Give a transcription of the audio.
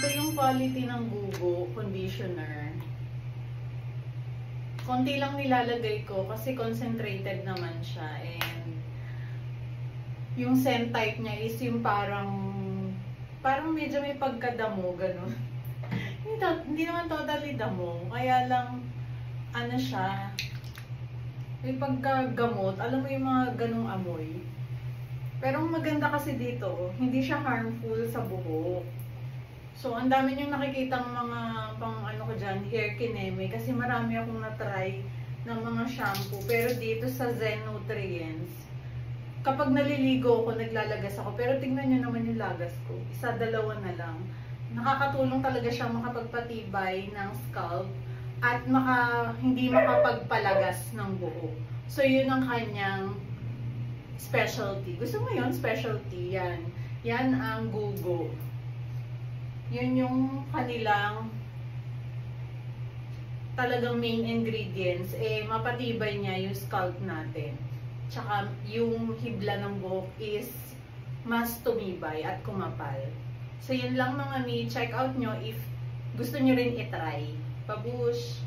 Ito yung quality ng Gugo conditioner. Konti lang nilalagay ko kasi concentrated naman siya. And yung scent type niya is yung parang medyo may pagkadamo, ganun. Hindi naman totally damo. Kaya lang, ano siya, may pagkagamot. Alam mo yung mga ganung amoy. Pero ang maganda kasi dito, hindi siya harmful sa buhok. So, ang dami niyong nakikitang mga pang ano ko dyan, hair kineme. Kasi marami akong na-try ng mga shampoo. Pero dito sa Zen Nutrients, kapag naliligo ako, naglalagas ako. Pero tingnan nyo naman yung lagas ko. Isa, dalawa na lang. Nakakatulong talaga siyang makapagpatibay ng scalp at hindi makapagpalagas ng buhok. So, yun ang kanyang specialty. Gusto mo yun? Specialty. Yan. Yan ang Gugo. Yun yung kanilang talagang main ingredients. Mapatibay niya yung scalp natin. Tsaka yung hibla ng buhok is mas tumibay at kumapal. So, yun lang mga mi. Check out nyo if gusto nyo rin itry. Pabush!